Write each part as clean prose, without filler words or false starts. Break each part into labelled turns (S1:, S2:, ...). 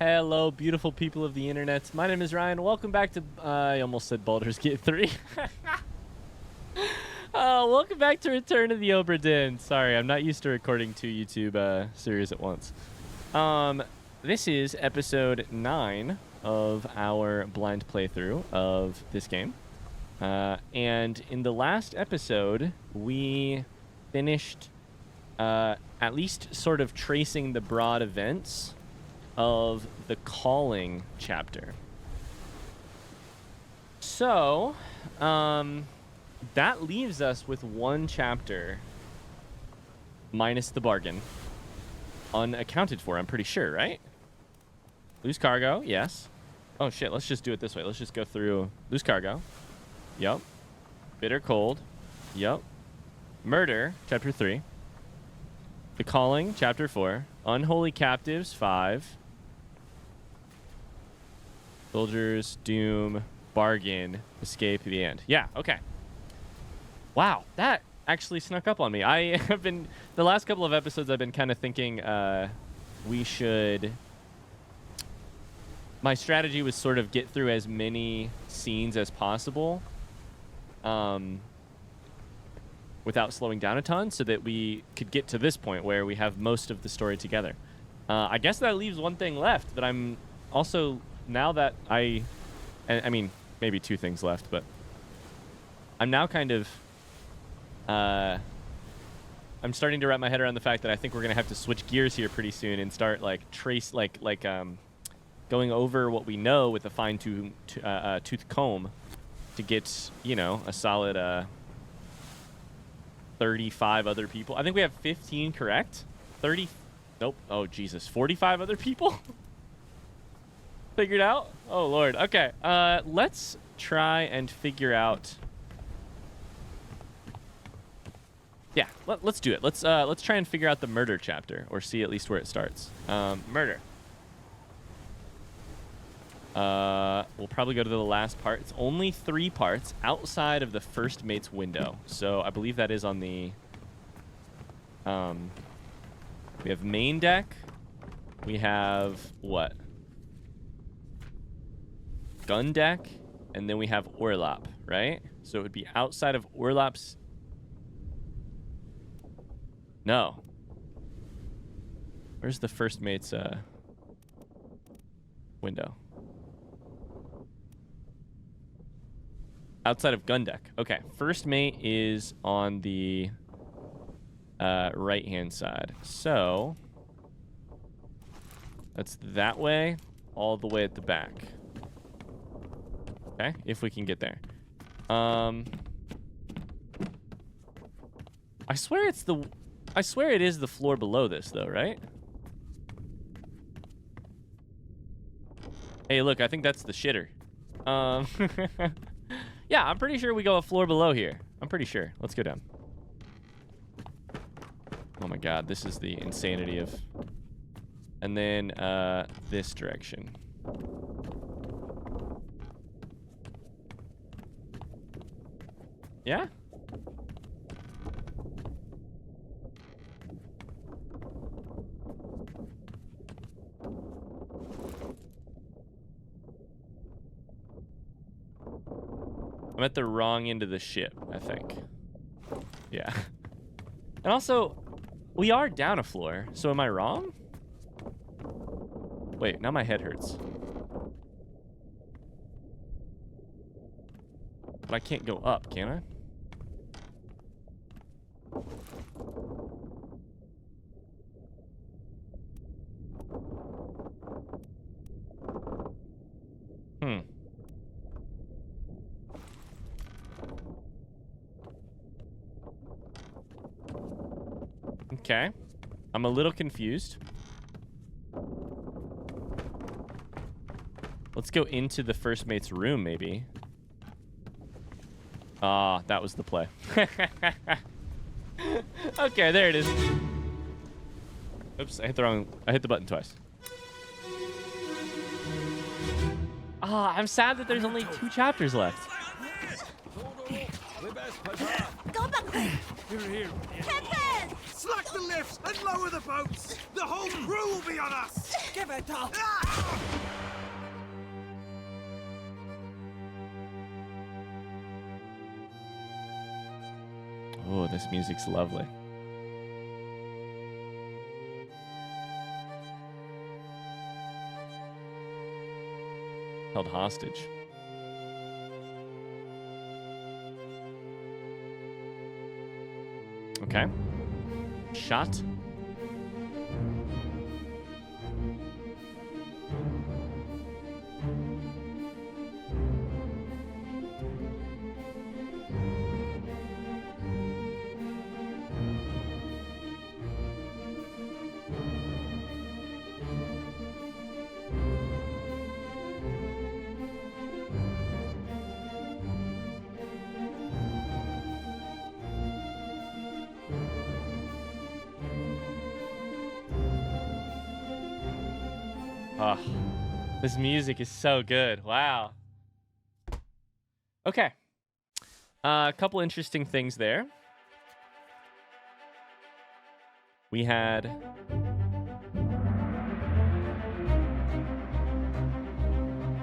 S1: Hello, beautiful people of the internet. My name is Ryan. Welcome back to, I almost said Baldur's Gate 3. Welcome back to Return of the Obra Dinn. Sorry, I'm not used to recording two YouTube series at once. This is episode 9 of our blind playthrough of this game. And in the last episode, we finished at least sort of tracing the broad events of the calling chapter. So, that leaves us with one chapter minus the bargain unaccounted for, I'm pretty sure, right? Lose cargo, yes. Oh shit, let's just do it this way. Let's just go through lose cargo. Yup. Bitter cold. Yup. Murder, chapter 3. The calling, chapter 4. Unholy captives, 5. Soldiers, doom, bargain, escape, the end. Yeah, okay. Wow, that actually snuck up on me. I have been, the last couple of episodes, I've been kind of thinking we should, my strategy was sort of get through as many scenes as possible without slowing down a ton so that we could get to this point where we have most of the story together. I guess that leaves one thing left, but I'm also, now that I mean, maybe two things left, but I'm now kind of, I'm starting to wrap my head around the fact that I think we're going to have to switch gears here pretty soon and start, like, going over what we know with a fine-tooth comb to get, you know, a solid, 35 other people. I think we have 15 correct. 30, nope. Oh, Jesus. 45 other people? Figured out? Oh, Lord. Okay. Let's try and figure out. Yeah, let's do it. Let's try and figure out the murder chapter, or see at least where it starts. Murder. We'll probably go to the last part. It's only 3 parts outside of the first mate's window. So I believe that is on the, we have main deck. We have what? Gun deck. And then we have Orlop, right? So it would be outside of Orlop's. No. Where's the first mate's, window? Outside of gun deck. Okay, first mate is on the right-hand side. So that's that way, all the way at the back. Okay, if we can get there. I swear it is the floor below this, though, right? Hey, look, I think that's the shitter. Yeah, I'm pretty sure we go a floor below here. I'm pretty sure. Let's go down. Oh my god, this is the insanity of... And then, this direction. Yeah? I'm at the wrong end of the ship, I think. Yeah. And also, we are down a floor, so am I wrong? Wait, now my head hurts. But I can't go up, can I? Okay. I'm a little confused. Let's go into the first mate's room, maybe. Ah, that was the play. Okay, there it is. Oops, I hit the button twice. Ah, I'm sad that there's only 2 chapters left.
S2: Go back there!
S3: Here.
S2: Captain!
S3: Slack the lifts and lower the boats! The whole crew will be on us! Give it up!
S1: Oh, this music's lovely. Held hostage. Okay. Shot. Oh, this music is so good. Wow. Okay. A couple interesting things there. We had...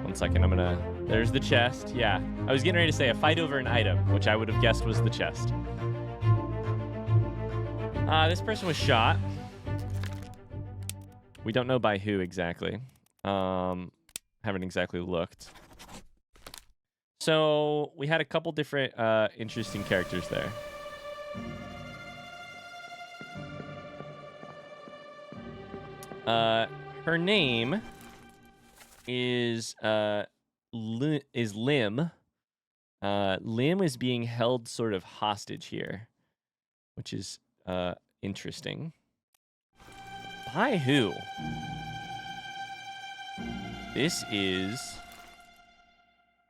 S1: One second, I'm gonna... There's the chest. Yeah. I was getting ready to say a fight over an item, which I would have guessed was the chest. This person was shot. We don't know by who exactly. Haven't exactly looked. So we had a couple different interesting characters there. Her name is Lim. Lim is being held sort of hostage here, which is interesting. By who? This is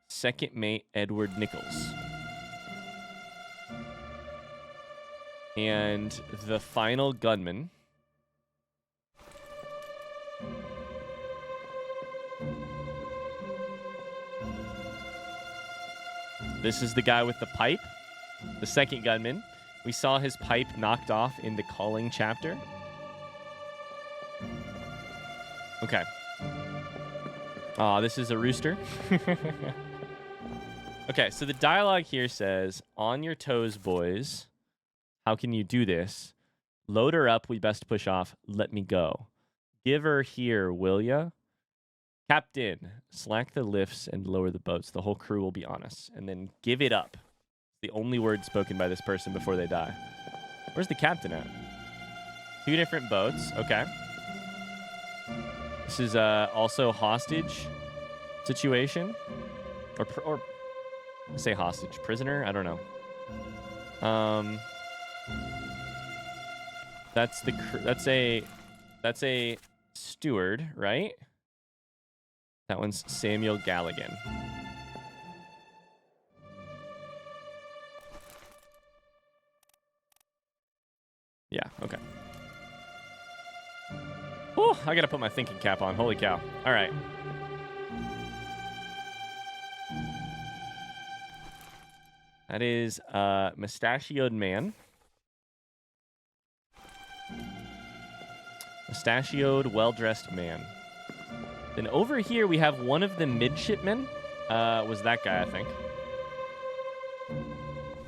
S1: second mate Edward Nichols. And the final gunman. This is the guy with the pipe, the second gunman. We saw his pipe knocked off in the calling chapter. Okay. Aw, this is a rooster. Okay, so the dialogue here says, "On your toes, boys. How can you do this? Load her up, we best push off. Let me go. Give her here, will ya? Captain, slack the lifts and lower the boats. The whole crew will be on us. And then give it up." The only word spoken by this person before they die. Where's the captain at? 2 different boats. Okay. This is also hostage situation, or say hostage, prisoner. I don't know. That's a steward, right? That one's Samuel Galligan. Yeah. Okay. Oh, I gotta put my thinking cap on. Holy cow. All right. That is mustachioed man. Mustachioed, well-dressed man. Then over here we have one of the midshipmen. Was that guy, I think.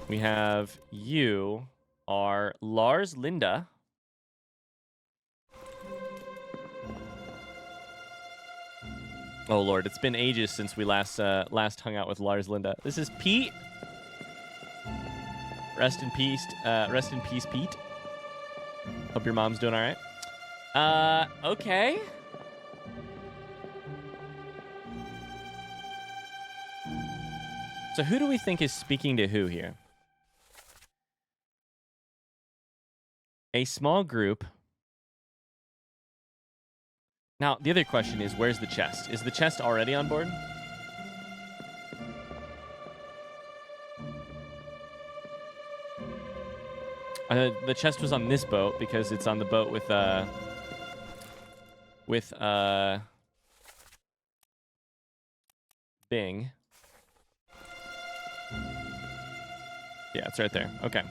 S1: We have you are Lars Linda. Oh Lord, it's been ages since we last hung out with Lars Linda. This is Pete. Rest in peace, Pete. Hope your mom's doing all right. Okay. So who do we think is speaking to who here? A small group. Now, the other question is, where's the chest? Is the chest already on board? The chest was on this boat because it's on the boat with Bing. Yeah, it's right there. Okay.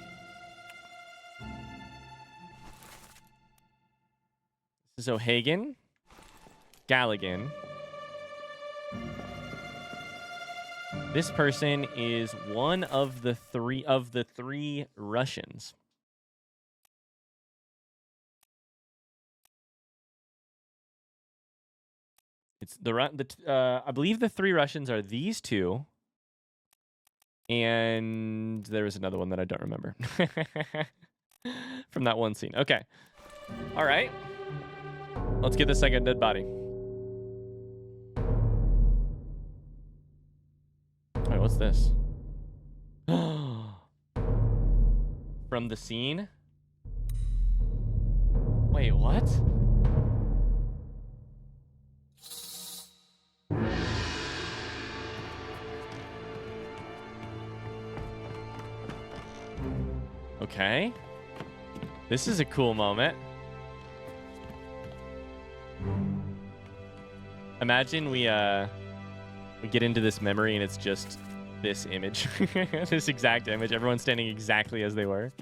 S1: This is O'Hagan. Galligan. This person is one of the three Russians. It's I believe the three Russians are these two, and there was another one that I don't remember from that one scene. Okay, all right, let's get the second dead body. Wait, what's this? From the scene? Wait, what? Okay. This is a cool moment. Imagine we get into this memory and it's just this image. This exact image. Everyone's standing exactly as they were.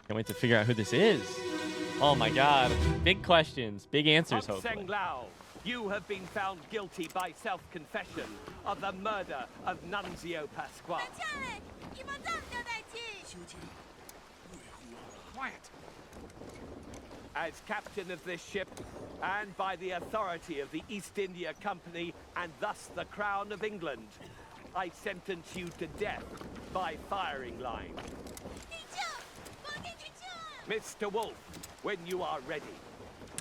S1: Can't wait to figure out who this is. Oh my god. Big questions, big answers, hopefully.
S3: Lao, you have been found guilty by self-confession of the murder of Nunzio Pasquale.
S4: Quiet.
S3: As captain of this ship, and by the authority of the East India Company, and thus the Crown of England, I sentence you to death by firing line. Mr. Wolf, when you are ready.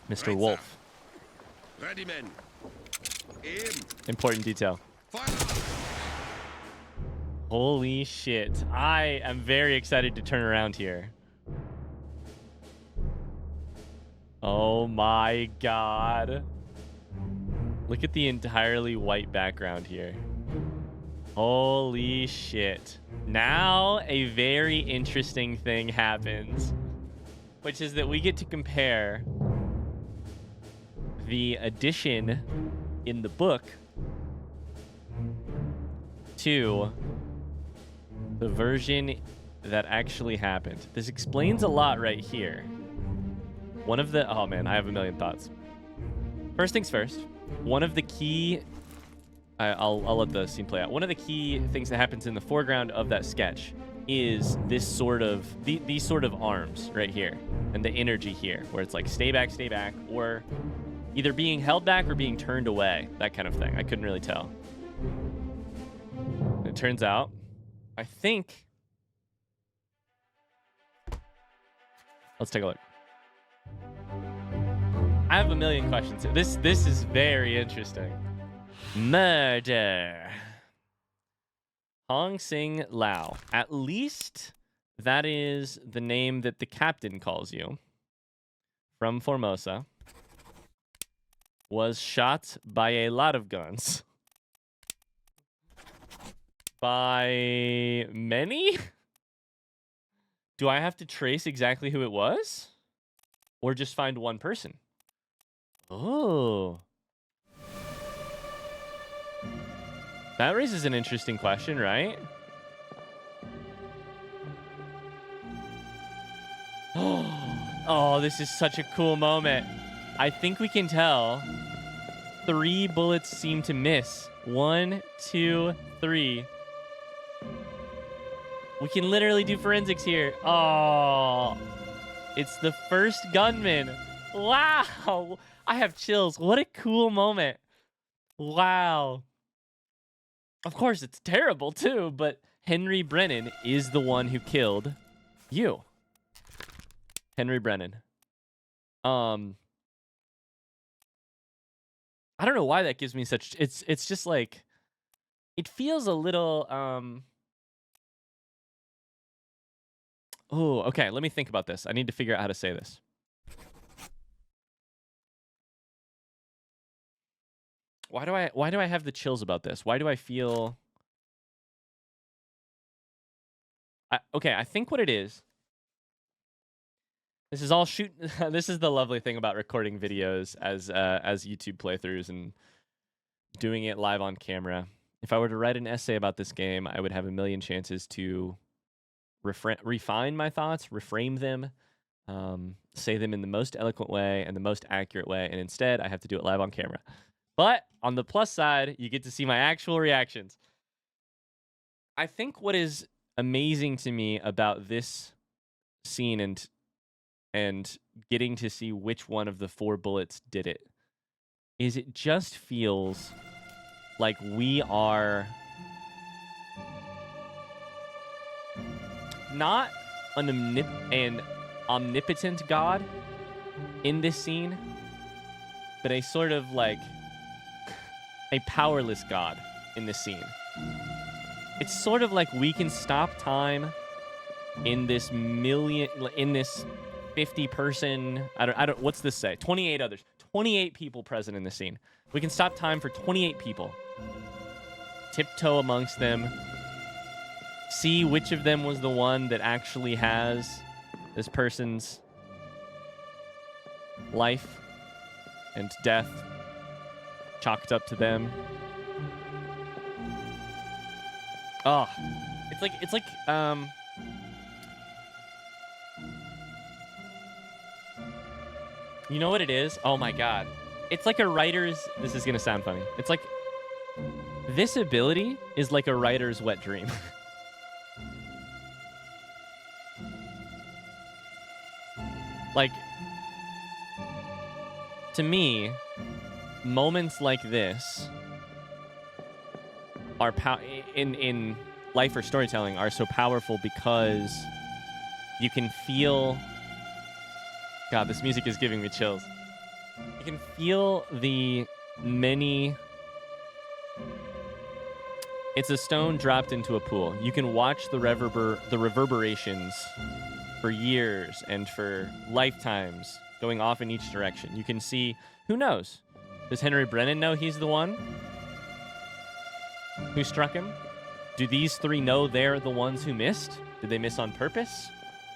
S1: Mr.
S4: Right,
S1: Wolf.
S4: Sir. Ready, men. Aim.
S1: Important detail.
S4: Fire.
S1: Holy shit. I am very excited to turn around here. Oh my god. Look at the entirely white background here. Holy shit. Now a very interesting thing happens, which is that we get to compare the edition in the book to the version that actually happened. This explains a lot right here. One of the... Oh, man, I have a million thoughts. First things first. One of the key... I'll let the scene play out. One of the key things that happens in the foreground of that sketch is this sort of... these sort of arms right here. And the energy here, where it's like, stay back, or either being held back or being turned away. That kind of thing. I couldn't really tell. It turns out, I think... Let's take a look. I have a million questions. This is very interesting. Murder. Hong Sing Lao. At least that is the name that the captain calls you. From Formosa. Was shot by a lot of guns. By many? Do I have to trace exactly who it was? Or just find one person? Oh. That raises an interesting question, right? Oh, this is such a cool moment. I think we can tell. 3 bullets seem to miss. 1, 2, 3. We can literally do forensics here. Oh, it's the first gunman. Wow. I have chills. What a cool moment. Wow. Of course, it's terrible too, but Henry Brennan is the one who killed you. Henry Brennan. I don't know why that gives me such... It's just like... It feels a little... Oh, okay. Let me think about this. I need to figure out how to say this. Why do I have the chills about this? Why do I feel... Okay, I think what it is... This is all this is the lovely thing about recording videos as YouTube playthroughs and doing it live on camera. If I were to write an essay about this game, I would have a million chances to refine my thoughts, reframe them, say them in the most eloquent way and the most accurate way, and instead I have to do it live on camera. But on the plus side, you get to see my actual reactions. I think what is amazing to me about this scene and getting to see which one of the 4 bullets did it is it just feels like we are not an omnipotent God in this scene, but a sort of like a powerless God in this scene. It's sort of like we can stop time in this 50 person, I don't, what's this say? 28 others, 28 people present in the scene. We can stop time for 28 people, tiptoe amongst them, see which of them was the one that actually has this person's life and death chalked up to them. Oh, it's like you know what it is? Oh my God. It's like a writer's, this is gonna sound funny. It's like, this ability is like a writer's wet dream. Like, to me, moments like this are in life or storytelling are so powerful because you can feel. God, this music is giving me chills. You can feel the many. It's a stone dropped into a pool. You can watch the reverberations for years and for lifetimes going off in each direction. You can see, who knows? Does Henry Brennan know he's the one who struck him? Do these 3 know they're the ones who missed? Did they miss on purpose?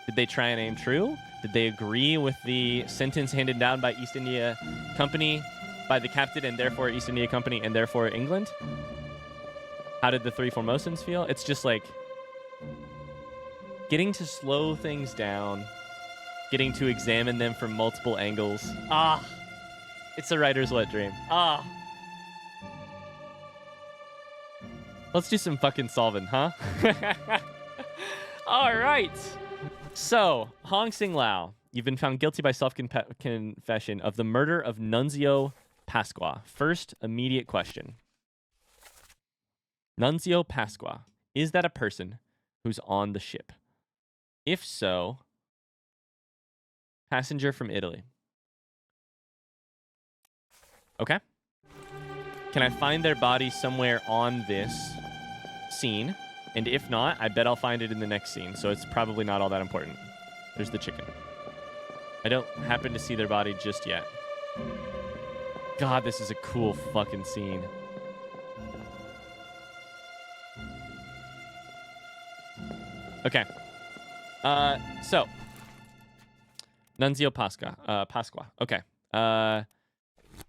S1: Did they try and aim true? Did they agree with the sentence handed down by East India Company, by the captain, and therefore East India Company, and therefore England? How did the 3 Formosans feel? It's just like getting to slow things down, getting to examine them from multiple angles. Ah, it's a writer's wet dream. Ah. Let's do some fucking solving, huh? All right. So, Hong Sing Lao, you've been found guilty by self-confession of the murder of Nunzio Pasqua. First, immediate question. Nunzio Pasqua, is that a person who's on the ship? If so, passenger from Italy. Okay. Can I find their body somewhere on this scene? And if not, I bet I'll find it in the next scene, so it's probably not all that important. There's the chicken. I don't happen to see their body just yet. God, this is a cool fucking scene. Okay. So. Nunzio Pasqua. Okay.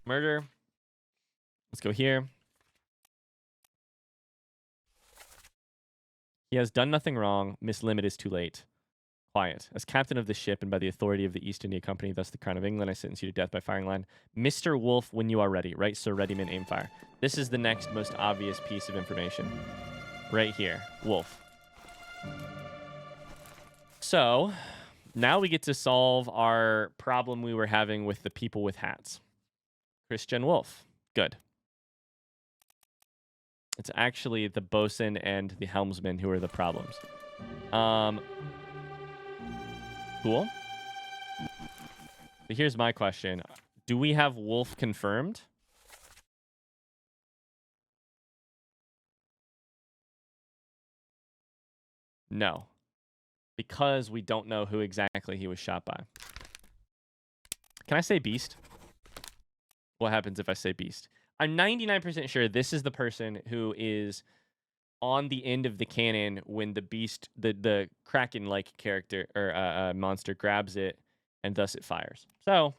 S1: Murder. Let's go here. He has done nothing wrong. Miss Limit is too late. Quiet. As captain of the ship and by the authority of the East India Company, thus the Crown of England, I sentence you to death by firing line. Mr. Wolf, when you are ready. Right, Sir Readyman, aim fire. This is the next most obvious piece of information. Right here. Wolf. So, now we get to solve our problem we were having with the people with hats. Christian Wolf. Good. It's actually the bosun and the helmsman who are the problems. Cool. But here's my question. Do we have Wolf confirmed? No. Because we don't know who exactly he was shot by. Can I say Beast? What happens if I say Beast? I'm 99% sure this is the person who is on the end of the cannon when the beast, the Kraken-like character or monster grabs it, and thus it fires. So,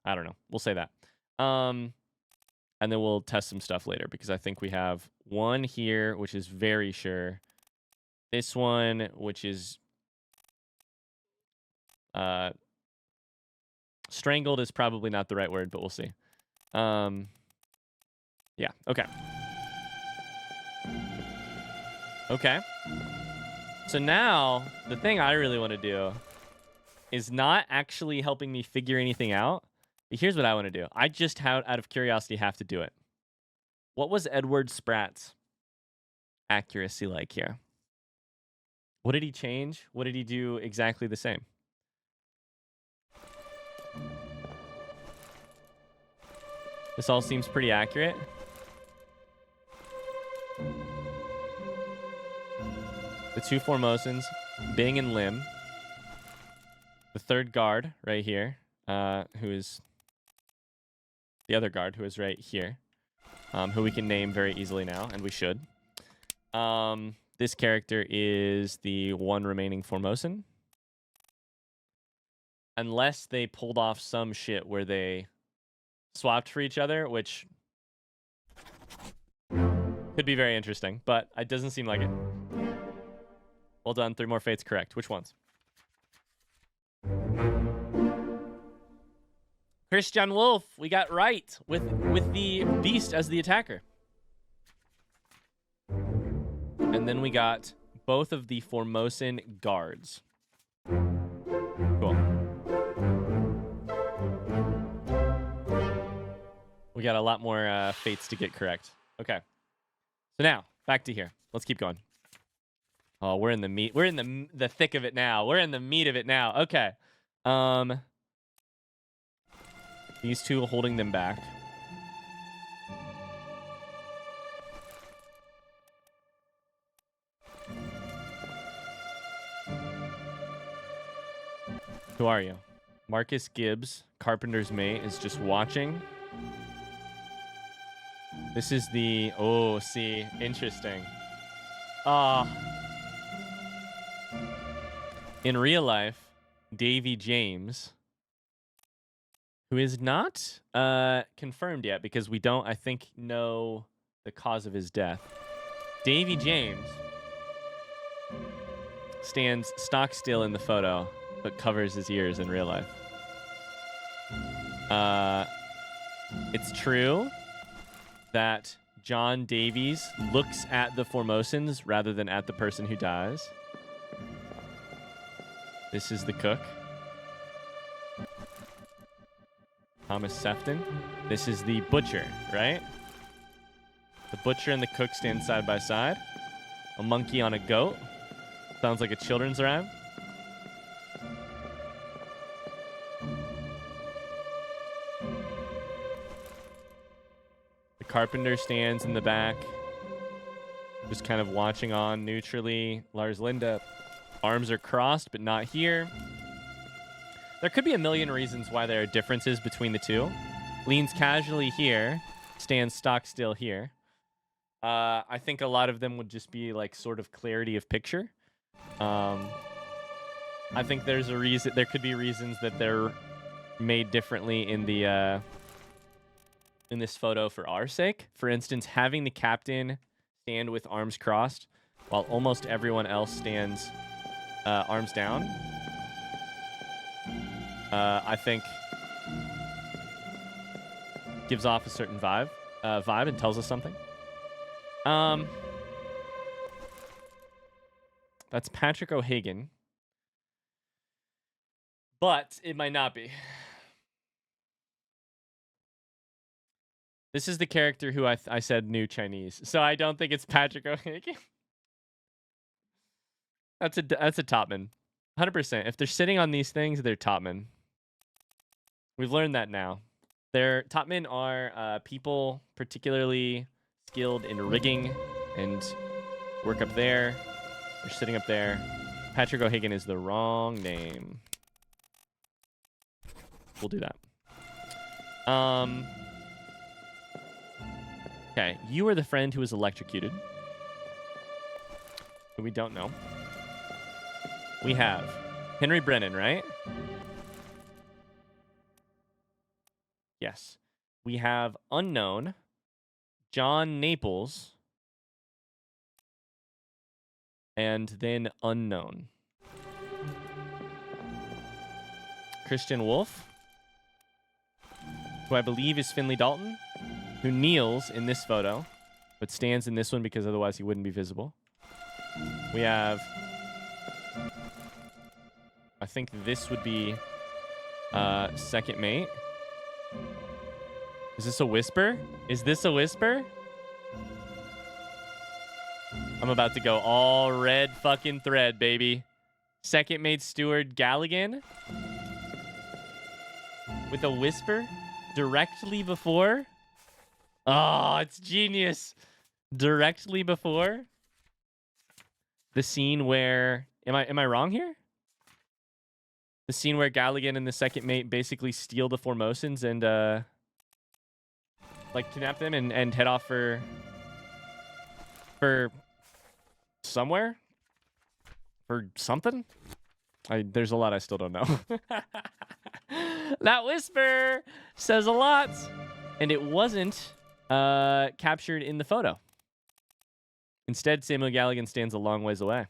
S1: I don't know. We'll say that. I And then we'll test some stuff later because I think we have one here, which is very sure. This one, which is strangled is probably not the right word, but we'll see. Yeah, okay. Okay. So now, the thing I really want to do is not actually helping me figure anything out. But here's what I want to do. I just, out of curiosity, have to do it. What was Edward Spratt's accuracy like here? What did he change? What did he do exactly the same? This all seems pretty accurate. The two Formosans, Bing and Lim. The third guard right here, who is the other guard, who is right here, who we can name very easily now, and we should. This character is the one remaining Formosan. Unless they pulled off some shit where they swapped for each other, which could be very interesting, but it doesn't seem like it. Well done. 3 more fates correct. Which ones? Christian Wolf, we got right with the beast as the attacker. And then we got both of the Formosan guards. Cool. We got a lot more fates to get correct. Okay. So now, back to here. Let's keep going. Oh, we're in the meat. We're in the thick of it now. We're in the meat of it now. Okay. These two holding them back. Who are you? Marcus Gibbs, Carpenter's mate, is just watching. This is the... Oh, see. Interesting. In real life, Davy James, who is not confirmed yet because we don't, I think, know the cause of his death. Davy James stands stock still in the photo, but covers his ears in real life. It's true that John Davies looks at the Formosans rather than at the person who dies. This is the cook. Thomas Sefton. This is the butcher, right? The butcher and the cook stand side by side. A monkey on a goat. Sounds like a children's rhyme. The carpenter stands in the back, just kind of watching on neutrally. Lars Linda, arms are crossed, but not here. There could be a million reasons why there are differences between the two. Leans casually here, stands stock still here. I think a lot of them would just be like sort of clarity of picture. I think there's a reason. There could be reasons that they're made differently in the in this photo for our sake. For instance, having the captain stand with arms crossed while almost everyone else stands arms down. I think gives off a certain vibe and tells us something. That's Patrick O'Hagan, but it might not be. This is the character who I said knew Chinese, so I don't think it's Patrick O'Hagan. That's a topman, 100%. If they're sitting on these things, they're topmen. We've learned that now. Their topmen are people particularly skilled in rigging and work up there. They're sitting up there. Patrick O'Hagan is the wrong name. We'll do that. Okay, you are the friend who was electrocuted. Who we don't know. We have Henry Brennan, right? Yes. We have unknown John Naples, and then unknown. Christian Wolf, who I believe is Finley Dalton, who kneels in this photo, but stands in this one because otherwise he wouldn't be visible. We have, I think this would be second mate. Is this a whisper? Is this a whisper? I'm about to go all red fucking thread, baby. Second mate steward Galligan with a whisper directly before. Oh, it's genius. Directly before the scene where am I wrong here? The scene where Galligan and the second mate basically steal the Formosans and like kidnap them and head off for somewhere? For something? There's a lot I still don't know. That whisper says a lot. And it wasn't captured in the photo. Instead, Samuel Galligan stands a long ways away.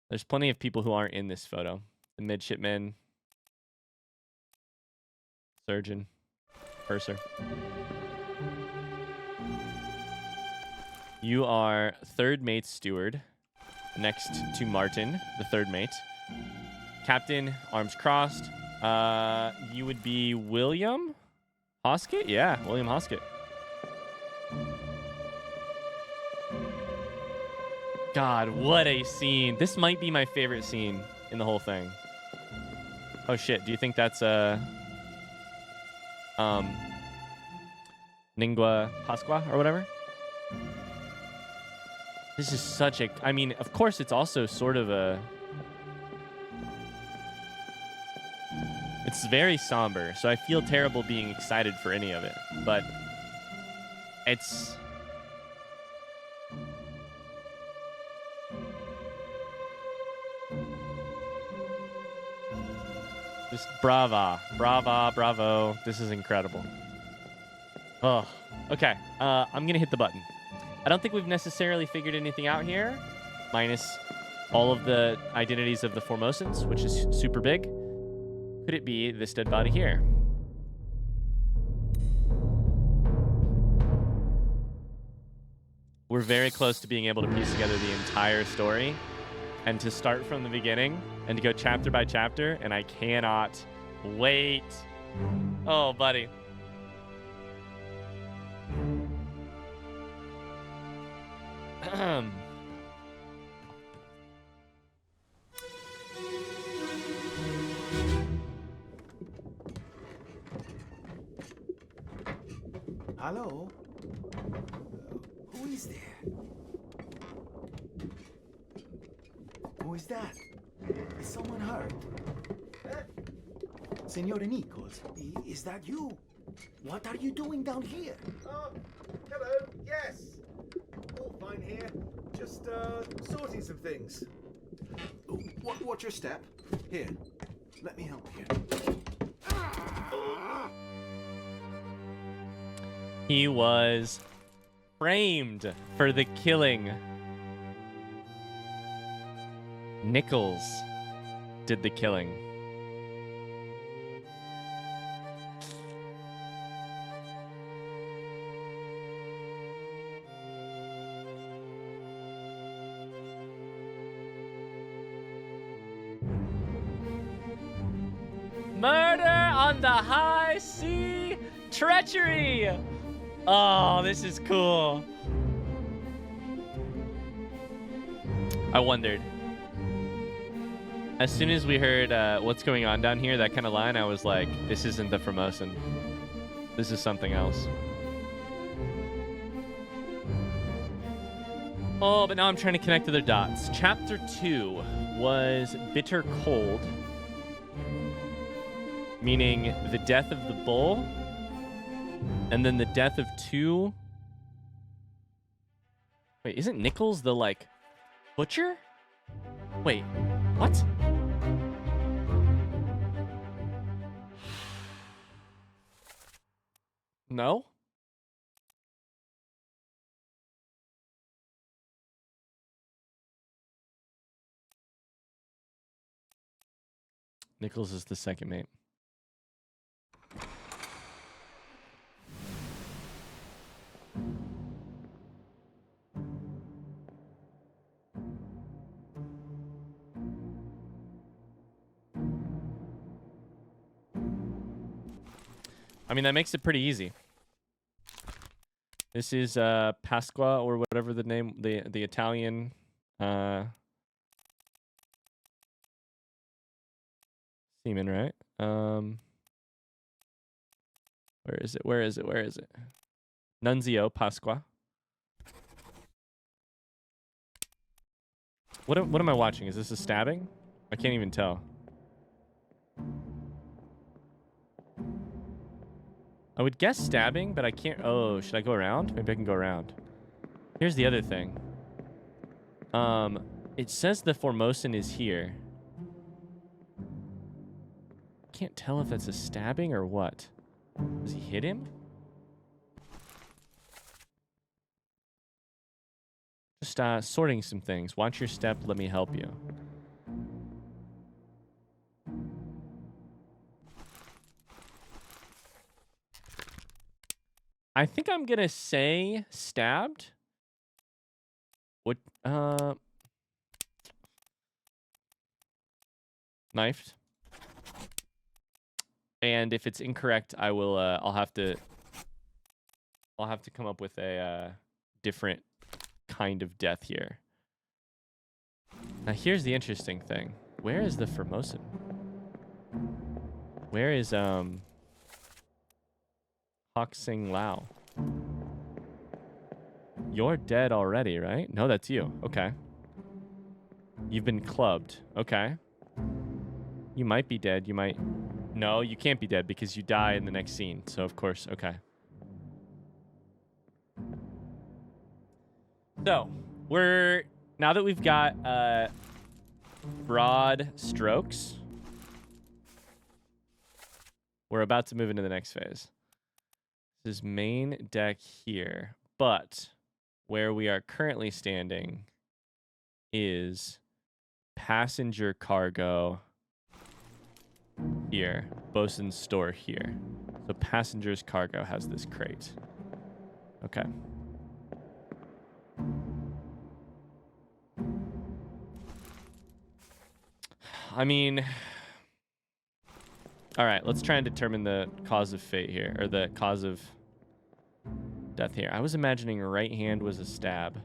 S1: There's plenty of people who aren't in this photo. The midshipman, surgeon, purser. You are third mate steward, next to Martin, the third mate. Captain, arms crossed. You would be William Hoskett? Yeah, William Hoskett. God, what a scene. This might be my favorite scene in the whole thing. Oh shit, do you think that's Ningua Pasqua or whatever? This is such a, I mean, of course it's also sort of a, it's very somber, so I feel terrible being excited for any of it, but it's, just bravo. This is incredible. Oh, okay. I'm gonna hit the button. I don't think we've necessarily figured anything out here, minus all of the identities of the Formosans, which is super big. Could it be this dead body here? We're very close to being able to piece together the entire story and to start from the beginning and to go chapter by chapter, and I cannot wait. Oh, buddy.
S5: Hello? Who is there? Who is that? Is someone hurt? Signore Nichols, is that you? What are you doing down here?
S6: Oh, hello, yes. All fine here. Just, sorting some things.
S5: Watch your step. Here, let me help you.
S1: He was framed for the killing. Nichols did the killing. Murder on the high sea, treachery. Oh, this is cool. I wondered. As soon as we heard what's going on down here, that kind of line, I was like, this isn't the Formosan. This is something else. Oh, but now I'm trying to connect other dots. Chapter 2 was Bitter Cold, meaning the death of the bull, and then the death of two. Wait, isn't Nichols the, like, butcher? Wait, what? No? Nichols is the second mate. I mean, that makes it pretty easy. This is Pasqua or whatever the name, the Italian seaman, right? Where is it? Where is it? Where is it? Nunzio Pasqua. What am I watching? Is this a stabbing? I can't even tell. I would guess stabbing, but I can't. Oh, should I go around? Maybe I can go around. Here's the other thing. It says the Formosan is here. Can't tell if that's a stabbing or what. Does he hit him? Just sorting some things. Watch your step. Let me help you. I think I'm gonna say stabbed. What? Knifed. And if it's incorrect, I will. I'll have to come up with a different kind of death here. Now, here's the interesting thing. Where is the Formosan? Where is Hok Sing Lao? You're dead already, right? No, that's you. Okay. You've been clubbed. Okay. You might be dead. You might. No, you can't be dead because you die in the next scene. So, of course, okay. So, now that we've got broad strokes, we're about to move into the next phase. This is main deck here, but where we are currently standing is passenger cargo here, bosun's store here. So passenger's cargo has this crate. Okay. I mean, all right, let's try and determine the cause of fate here, or the cause of death here. I was imagining right hand was a stab.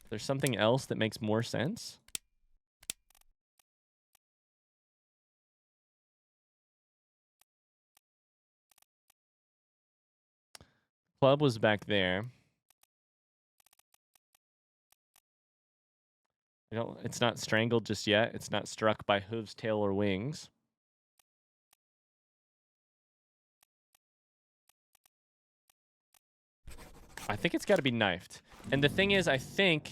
S1: There's something else that makes more sense? Club was back there. It's not strangled just yet. It's not struck by hooves, tail, or wings. I think it's got to be knifed. And the thing is, I think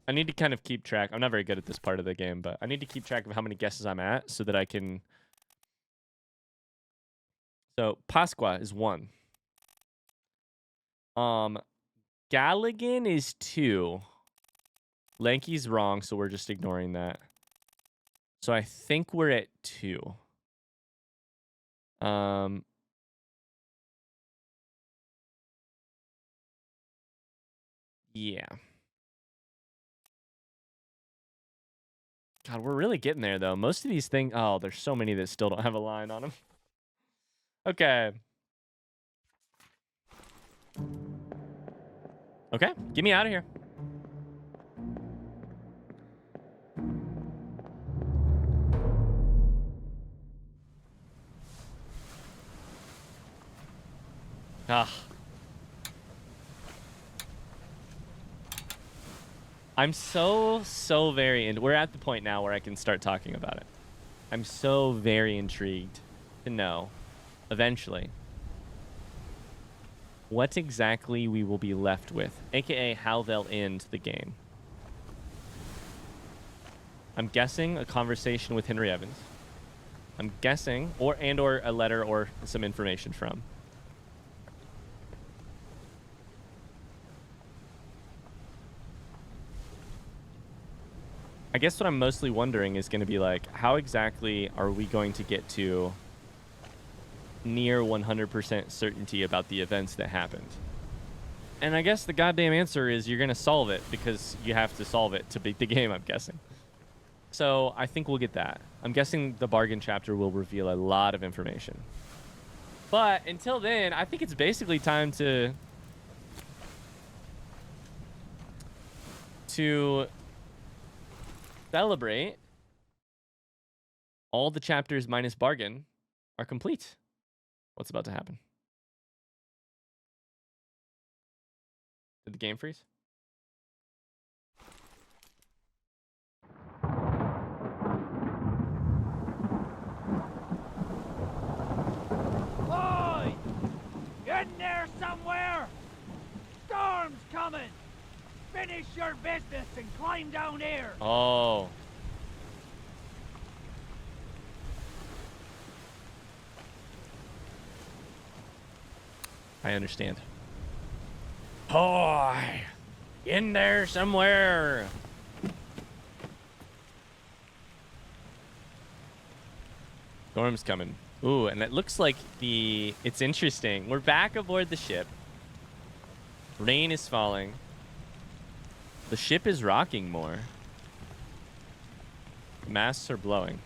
S1: I need to kind of keep track. I'm not very good at this part of the game, but I need to keep track of how many guesses I'm at so that I can. So Pasqua is 1. Galligan is 2. Lanky's wrong, so we're just ignoring that. So I think we're at 2. Yeah. God, we're really getting there, though. Most of these things... Oh, there's so many that still don't have a line on them. Okay. Okay, get me out of here. Ah. I'm so very... And we're at the point now where I can start talking about it. I'm so very intrigued to know, eventually, what exactly we will be left with, aka how they'll end the game. I'm guessing a conversation with Henry Evans. I'm guessing, or a letter or some information from. I guess what I'm mostly wondering is going to be like, how exactly are we going to get to near 100% certainty about the events that happened? And I guess the goddamn answer is you're going to solve it because you have to solve it to beat the game, I'm guessing. So I think we'll get that. I'm guessing the bargain chapter will reveal a lot of information. But until then, I think it's basically time to celebrate all the chapters minus bargain are complete. What's about to happen? Did the game freeze?
S7: Boy! In there somewhere! Storm's coming! Finish your business and climb down here!
S1: Oh. I understand. Boy! In there somewhere! Storm's coming. Ooh, and it looks like it's interesting. We're back aboard the ship. Rain is falling. The ship is rocking more. Masts are blowing.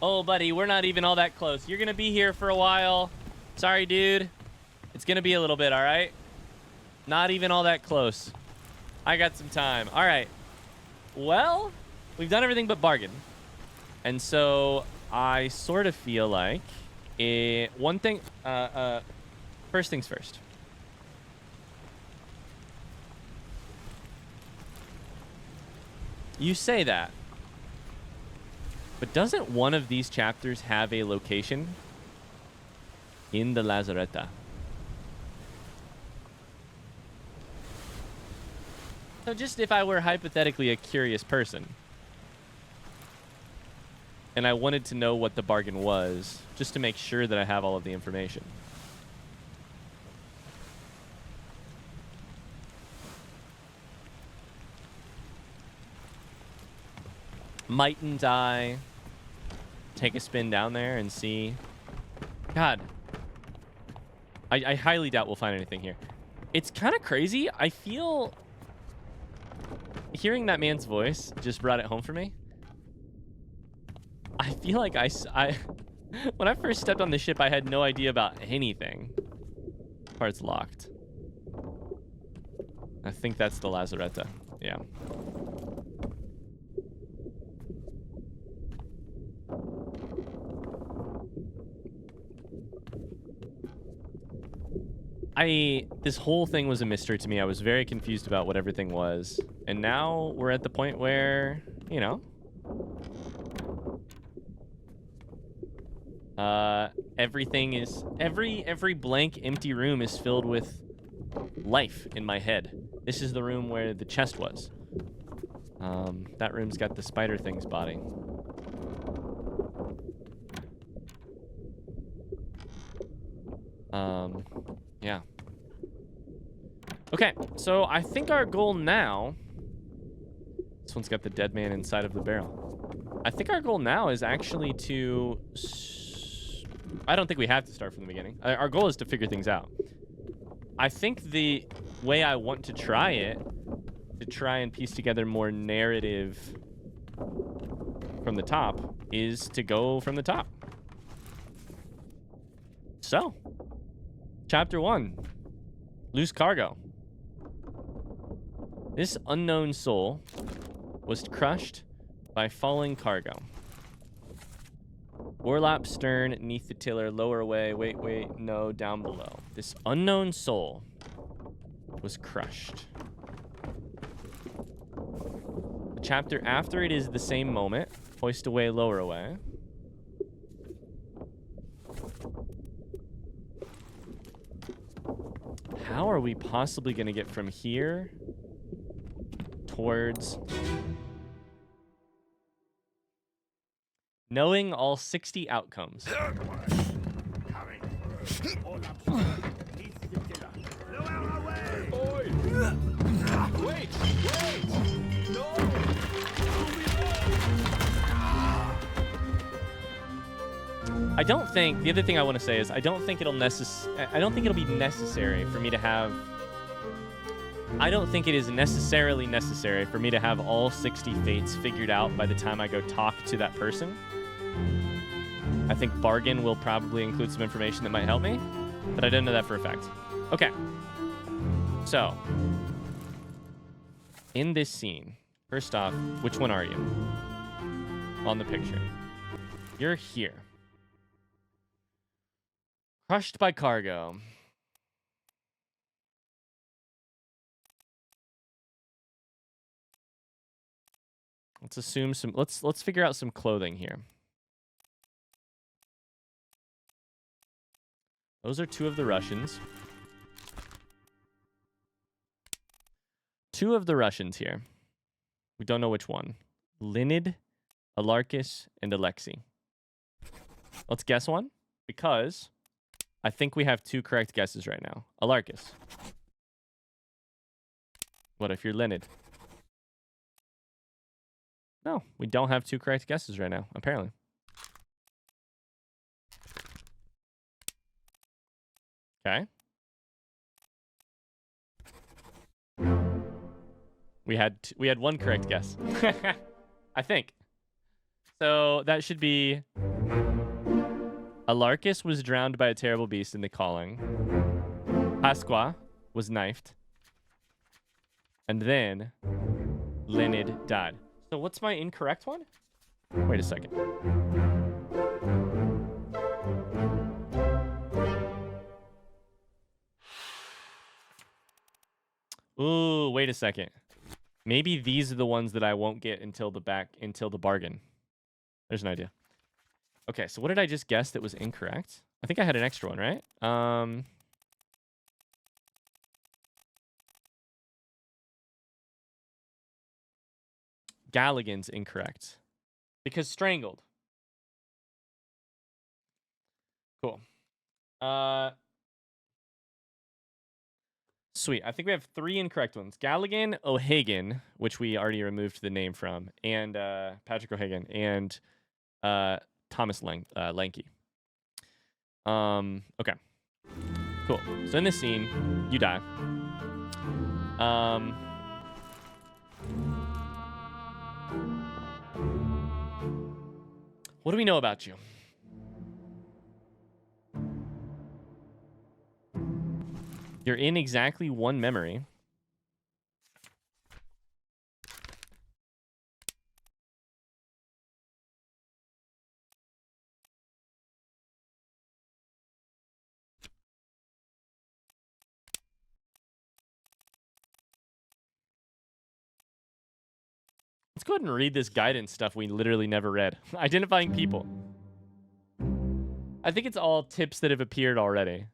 S1: Oh, buddy, we're not even all that close. You're gonna be here for a while. Sorry, dude. It's gonna be a little bit, all right? Not even all that close. I got some time. All right. Well, we've done everything but bargain. And so I sort of feel like one thing, first things first. You say that, but doesn't one of these chapters have a location in the Lazaretta? So just if I were hypothetically a curious person and I wanted to know what the bargain was, just to make sure that I have all of the information. Mightn't I take a spin down there and see? God, I highly doubt we'll find anything here. It's kind of crazy. I feel hearing that man's voice just brought it home for me. I feel like I when I first stepped on the ship, I had no idea about anything. Part's locked. I think that's the Lazaretta. Yeah. This whole thing was a mystery to me. I was very confused about what everything was. And now we're at the point where, you know, everything is, every blank empty room is filled with life in my head. This is the room where the chest was. That room's got the spider thing's body. Yeah. Okay, so I think our goal now... This one's got the dead man inside of the barrel. I think our goal now is actually to... I don't think we have to start from the beginning. Our goal is to figure things out. I think the way I want to try it, to try and piece together more narrative from the top, is to go from the top. So... Chapter 1. Loose cargo. This unknown soul was crushed by falling cargo. Warlap stern, neath the tiller, lower away, wait, no, down below. This unknown soul was crushed. The chapter after it is the same moment. Hoist away, lower away. How are we possibly going to get from here towards knowing all 60 outcomes?
S3: Wait! No!
S1: I don't think the other thing I want to say is I don't think it'll be necessary for me to have. I don't think it is necessarily necessary for me to have all 60 fates figured out by the time I go talk to that person. I think bargain will probably include some information that might help me, but I don't know that for a fact. Okay. So, in this scene, first off, which one are you on the picture? You're here. Crushed by cargo. Let's assume some. Let's figure out some clothing here. Those are two of the Russians. Two of the Russians here. We don't know which one. Leonid, Alarcus, and Alexei. Let's guess one, because I think we have two correct guesses right now. Alarcus. What if you're Leonid? No, we don't have two correct guesses right now, apparently. Okay. We had one correct guess. I think. So that should be Alarcus was drowned by a terrible beast in the calling. Pasqua was knifed. And then Leonid died. So what's my incorrect one? Wait a second. Ooh, wait a second. Maybe these are the ones that I won't get until the bargain. There's an idea. Okay, so what did I just guess that was incorrect? I think I had an extra one, right? Galligan's incorrect. Because strangled. Cool. Sweet. I think we have three incorrect ones. Galligan, O'Hagan, which we already removed the name from, and Patrick O'Hagan, and Thomas Lanky. Okay. Cool. So in this scene, you die. What do we know about you? You're in exactly one memory. Let's go ahead and read this guidance stuff we literally never read. Identifying people. I think it's all tips that have appeared already.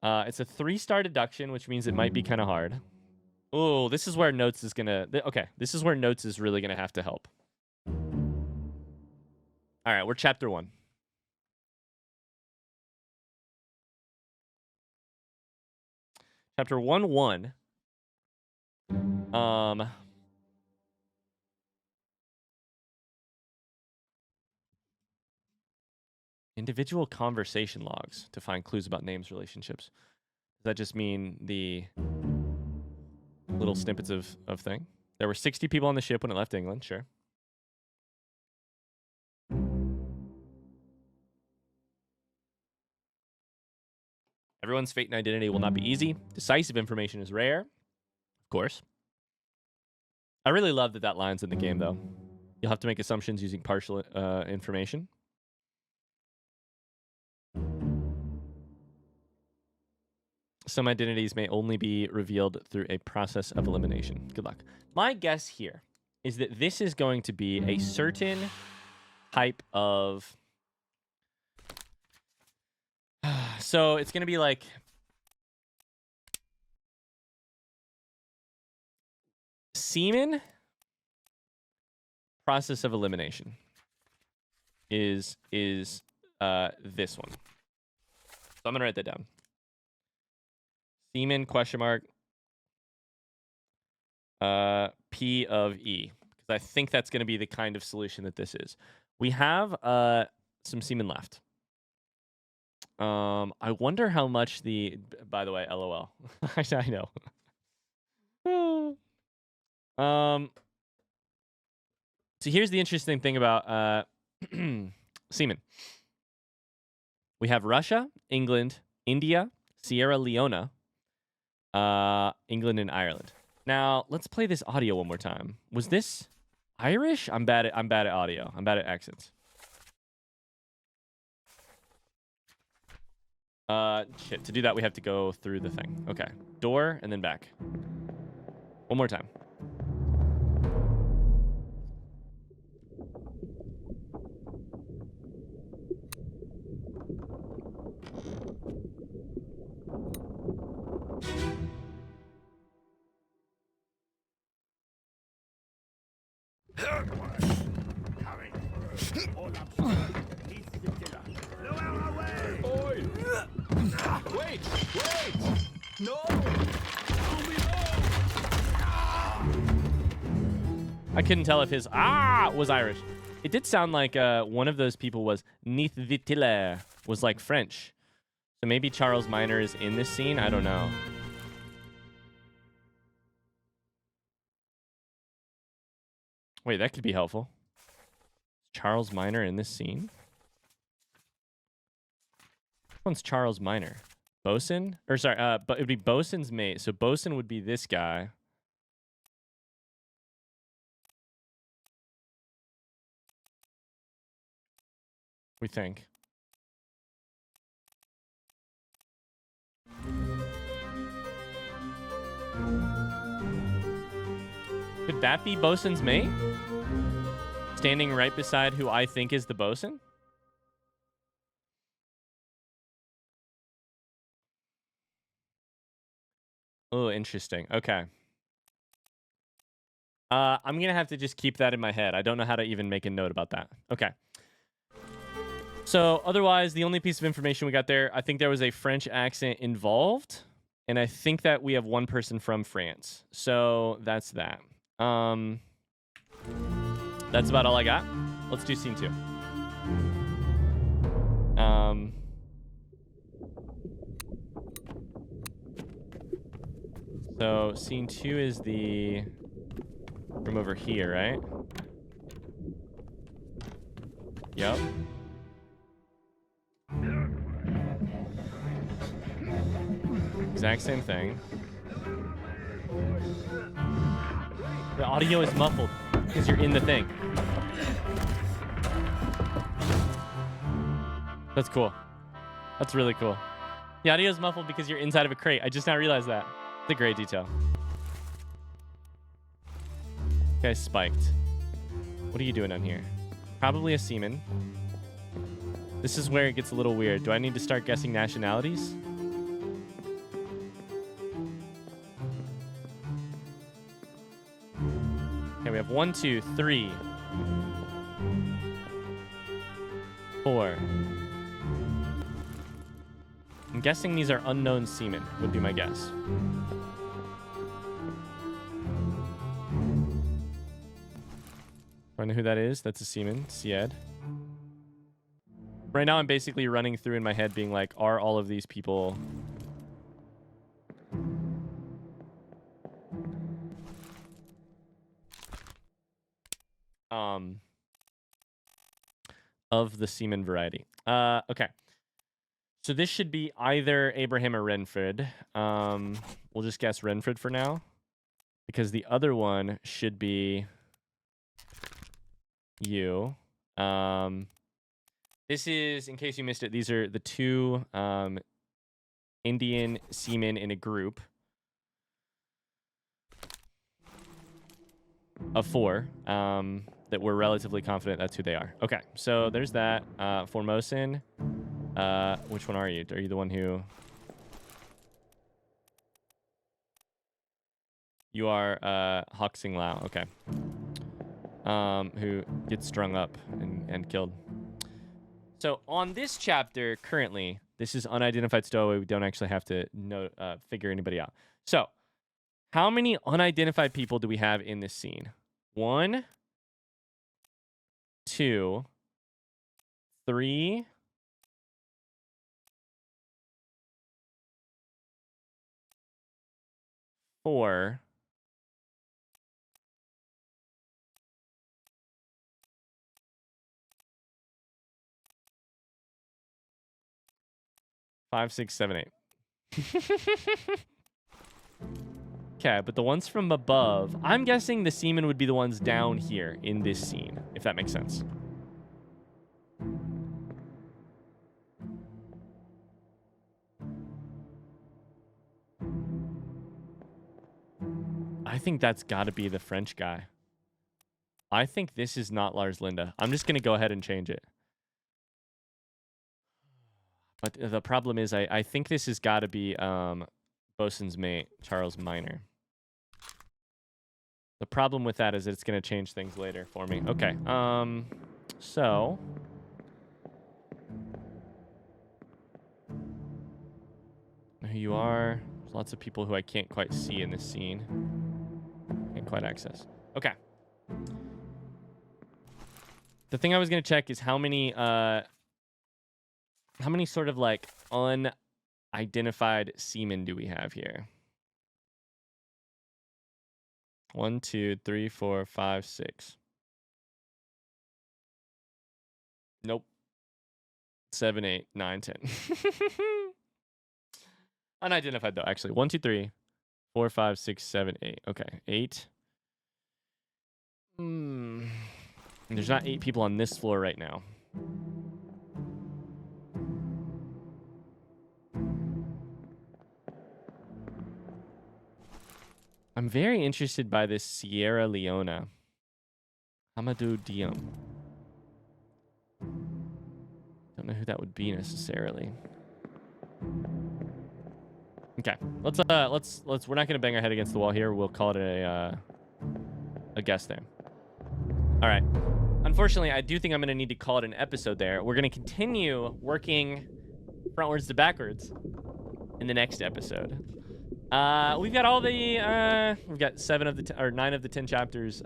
S1: It's a 3-star deduction, which means it might be kind of hard. Oh, this is where notes is gonna... Okay, this is where notes is really gonna have to help. All right, we're chapter 1. Chapter 1-1. Individual conversation logs to find clues about names, relationships. Does that just mean the little snippets of thing? There were 60 people on the ship when it left England, sure. Everyone's fate and identity will not be easy. Decisive information is rare, of course. I really love that line's in the game, though. You'll have to make assumptions using partial information. Some identities may only be revealed through a process of elimination. Good luck. My guess here is that this is going to be a certain type of... So it's going to be like... Semen process of elimination is this one. So I'm going to write that down. Semen question mark P of E, because I think that's going to be the kind of solution that this is. We have some seamen left. I wonder how much the. By the way, LOL. I know. So here's the interesting thing about seamen. We have Russia, England, India, Sierra Leone, England, and Ireland. Now let's play this audio one more time. Was this Irish? I'm bad at audio. I'm bad at accents. Shit. To do that, we have to go through the thing. Okay. Door and then back. One more time.
S3: Wait! No!
S1: I couldn't tell if his was Irish. It did sound like one of those people was Neath Vitiller, was like French. So maybe Charles Minor is in this scene. I don't know. Wait, that could be helpful. Charles Minor in this scene? Which one's Charles Minor? Bosun? Or sorry, but it'd be Bosun's mate. So Bosun would be this guy. We think. Could that be Bosun's mate? Standing right beside who I think is the bosun? Oh, interesting. Okay. I'm going to have to just keep that in my head. I don't know how to even make a note about that. Okay. So otherwise, the only piece of information we got there, I think there was a French accent involved. And I think that we have one person from France. So that's that. That's about all I got. Let's do scene 2. So scene 2 is the room over here, right? Yep. Exact same thing. The audio is muffled because you're in the thing. That's cool. That's really cool. The audio is muffled because you're inside of a crate. I just now realized that. It's a great detail. Guy's spiked. What are you doing down here? Probably a seaman. This is where it gets a little weird. Do I need to start guessing nationalities? Okay, we have 1, 2, 3, 4. I'm guessing these are unknown seamen, would be my guess. I know who that is. That's a seaman, Sied. Right now, I'm basically running through in my head being like, are all of these people... of the seaman variety. Okay. So this should be either Abraham or Renfred. We'll just guess Renfred for now. Because the other one should be you. This is, in case you missed it, these are the two Indian seamen in a group of 4 that we're relatively confident that's who they are. Okay, so there's that. Formosan. Which one are you? Are you the one who... You are Hoxing Lao. Okay. Who gets strung up and killed. So on this chapter, currently, this is unidentified stowaway. We don't actually have to figure anybody out. So, how many unidentified people do we have in this scene? 1, 2, 3. 4. 5, 6, 7, 8. Okay, but the ones from above, I'm guessing the seamen would be the ones down here in this scene, if that makes sense. I think that's got to be the French guy. I think this is not Lars Linda. I'm just going to go ahead and change it. But the problem is I think this has got to be Bosun's mate, Charles Minor. The problem with that is it's going to change things later for me. Okay. So who you are. There's lots of people who I can't quite see in this scene. Can't quite access. Okay. The thing I was going to check is how many sort of like unidentified seamen do we have here? 1, 2, 3, 4, 5, 6. Nope. 7, 8, 9, 10. Unidentified though, actually. 1, 2, 3, 4, 5, 6, 7, 8. Okay, 8. There's not 8 people on this floor right now. I'm very interested by this Sierra Leona. Hamadou Diom. Don't know who that would be necessarily. Okay, let's we're not gonna bang our head against the wall here. We'll call it a guess there. All right. Unfortunately, I do think I'm gonna need to call it an episode there. We're gonna continue working frontwards to backwards in the next episode. We've got all the we've got 9 of the 10 chapters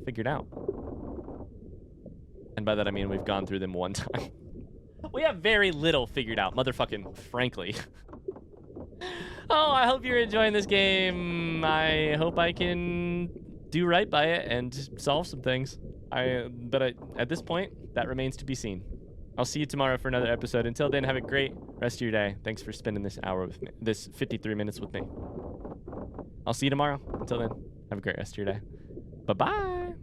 S1: figured out. And by that I mean we've gone through them one time. We have very little figured out, motherfucking frankly. Oh, I hope you're enjoying this game. I hope I can do right by it and solve some things. But at this point, that remains to be seen. I'll see you tomorrow for another episode. Until then, have a great rest of your day. Thanks for spending this hour with me, this 53 minutes with me. I'll see you tomorrow. Until then, have a great rest of your day. Bye-bye.